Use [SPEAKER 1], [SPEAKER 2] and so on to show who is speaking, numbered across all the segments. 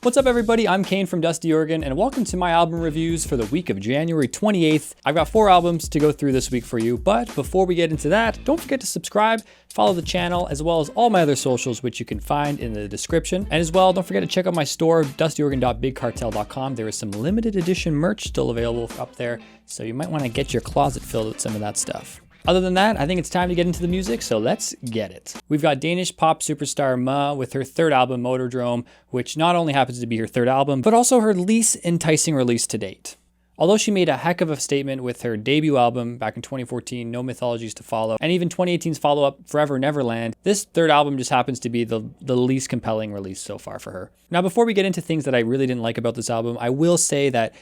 [SPEAKER 1] What's up everybody, I'm Kane from Dusty Oregon and welcome to my album reviews for the week of January 28th. I've got 4 albums to go through this week for you, but before we get into that, don't forget to subscribe, follow the channel, as well as all my other socials, which you can find in the description. And as well, don't forget to check out my store, dustyoregon.bigcartel.com. There is some limited edition merch still available up there, so you might want to get your closet filled with some of that stuff. Other than that, I think it's time to get into the music, so let's get it. We've got Danish pop superstar Ma with her third album, Motordrome, which not only happens to be her third album, but also her least enticing release to date. Although she made a heck of a statement with her debut album back in 2014, No Mythologies to Follow, and even 2018's follow-up, Forever Neverland, this third album just happens to be the least compelling release so far for her. Now, before we get into things that I really didn't like about this album, I will say that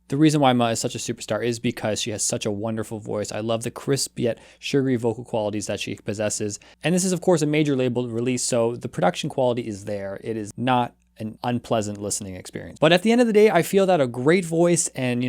[SPEAKER 1] the reason why Ma is such a superstar is because she has such a wonderful voice. I love the crisp yet sugary vocal qualities that she possesses. And this is, of course, a major label release, so the production quality is there. It is not an unpleasant listening experience. But at the end of the day, I feel that a great voice and,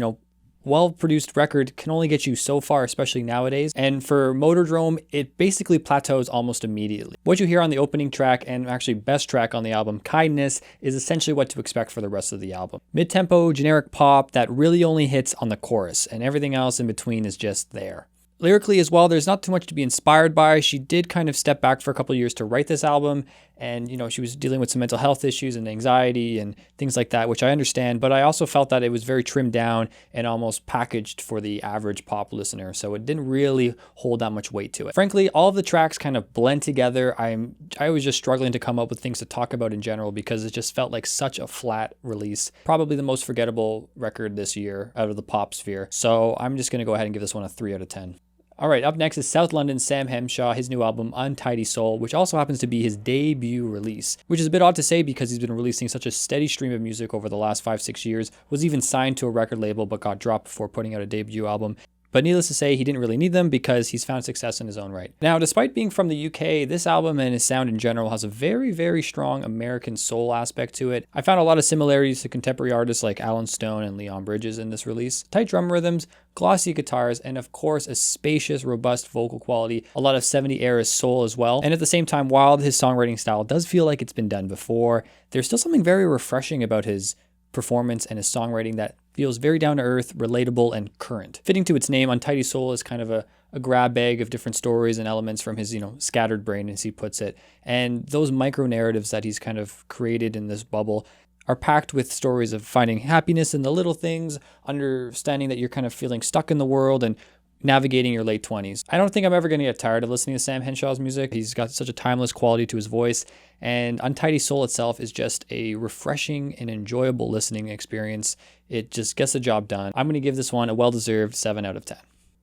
[SPEAKER 1] well-produced record can only get you so far, especially nowadays. And for Motordrome, it basically plateaus almost immediately. What you hear on the opening track, and actually best track on the album, Kindness, is essentially what to expect for the rest of the album. Mid-tempo, generic pop that really only hits on the chorus, and everything else in between is just there. Lyrically as well, there's not too much to be inspired by. She did kind of step back for a couple of years to write this album, and she was dealing with some mental health issues and anxiety and things like that, which I understand, but I also felt that it was very trimmed down and almost packaged for the average pop listener, so it didn't really hold that much weight to it. Frankly, all of the tracks kind of blend together. I was just struggling to come up with things to talk about in general because it just felt like such a flat release. Probably the most forgettable record this year out of the pop sphere, so I'm just going to go ahead and give this one a 3 out of 10. All right, up next is South London's Samm Henshaw, his new album, Untidy Soul, which also happens to be his debut release, which is a bit odd to say because he's been releasing such a steady stream of music over the last 5-6 years, was even signed to a record label but got dropped before putting out a debut album. But needless to say, he didn't really need them because he's found success in his own right. Now, despite being from the UK, this album and his sound in general has a very, very strong American soul aspect to it. I found a lot of similarities to contemporary artists like Alan Stone and Leon Bridges in this release. Tight drum rhythms, glossy guitars, and of course a spacious, robust vocal quality, a lot of 70s era soul as well. And at the same time, while his songwriting style does feel like it's been done before, there's still something very refreshing about his performance and his songwriting that feels very down-to-earth, relatable, and current. Fitting to its name, Untidy Soul is kind of a grab bag of different stories and elements from his, scattered brain, as he puts it. And those micro-narratives that he's kind of created in this bubble are packed with stories of finding happiness in the little things, understanding that you're kind of feeling stuck in the world, and navigating your late 20s. I don't think I'm ever going to get tired of listening to Samm Henshaw's music. He's got such a timeless quality to his voice, and Untidy Soul itself is just a refreshing and enjoyable listening experience. It just gets the job done. I'm going to give this one a well-deserved 7 out of 10.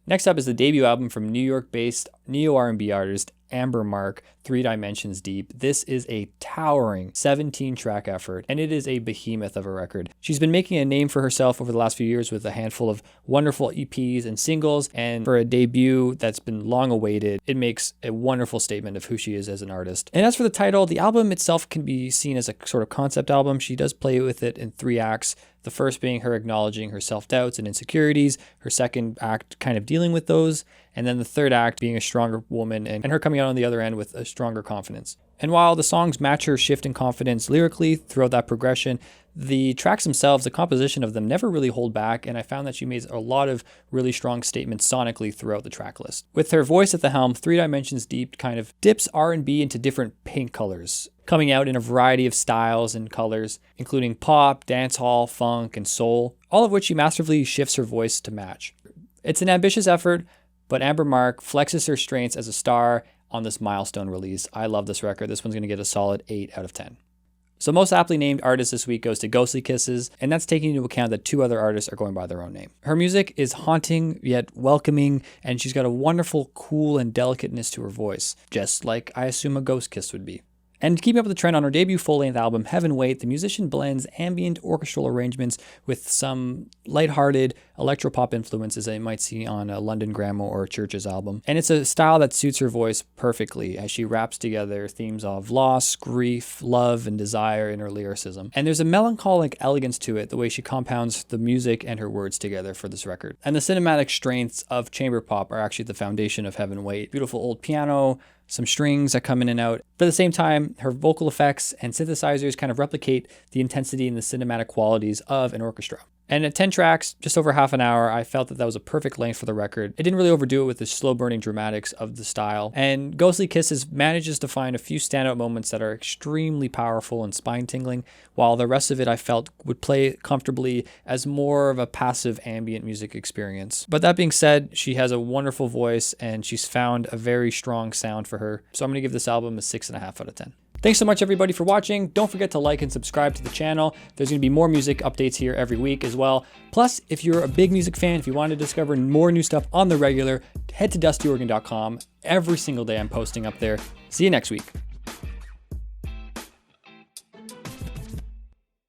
[SPEAKER 1] Next up is the debut album from New York-based neo R&B artist Amber Mark, 3 Dimensions Deep. This is a towering 17-track effort, and it is a behemoth of a record. She's been making a name for herself over the last few years with a handful of wonderful EPs and singles, and for a debut that's been long awaited, it makes a wonderful statement of who she is as an artist. And as for the title, the album itself can be seen as a sort of concept album. She does play with it in 3 acts. The first being her acknowledging her self-doubts and insecurities, her second act kind of dealing with those, and then the third act being a stronger woman and her coming out on the other end with a stronger confidence. And while the songs match her shift in confidence lyrically throughout that progression, the tracks themselves, the composition of them never really hold back, and I found that she made a lot of really strong statements sonically throughout the track list. With her voice at the helm, 3 Dimensions Deep kind of dips R&B into different paint colors, coming out in a variety of styles and colors, including pop, dancehall, funk, and soul, all of which she masterfully shifts her voice to match. It's an ambitious effort, but Amber Mark flexes her strengths as a star on this milestone release. I love this record. This one's going to get a solid 8 out of 10. So most aptly named artist this week goes to Ghostly Kisses, and that's taking into account that 2 other artists are going by their own name. Her music is haunting yet welcoming, and she's got a wonderful cool and delicateness to her voice, just like I assume a ghost kiss would be. And keeping up with the trend on her debut full-length album, Heaven Wait, the musician blends ambient orchestral arrangements with some lighthearted, electropop influences that you might see on a London Grammar or Church's album. And it's a style that suits her voice perfectly as she raps together themes of loss, grief, love, and desire in her lyricism. And there's a melancholic elegance to it, the way she compounds the music and her words together for this record. And the cinematic strengths of chamber pop are actually the foundation of Heaven Wait. Beautiful old piano, some strings that come in and out. But at the same time, her vocal effects and synthesizers kind of replicate the intensity and the cinematic qualities of an orchestra. And at 10 tracks, just over half an hour, I felt that was a perfect length for the record. It didn't really overdo it with the slow-burning dramatics of the style. And Ghostly Kisses manages to find a few standout moments that are extremely powerful and spine-tingling, while the rest of it I felt would play comfortably as more of a passive ambient music experience. But that being said, she has a wonderful voice and she's found a very strong sound for her. So I'm going to give this album a 6.5 out of 10. Thanks so much everybody for watching. Don't forget to like and subscribe to the channel. There's going to be more music updates here every week as well. Plus, if you're a big music fan, if you want to discover more new stuff on the regular, head to dustyorgan.com. Every single day I'm posting up there. See you next week.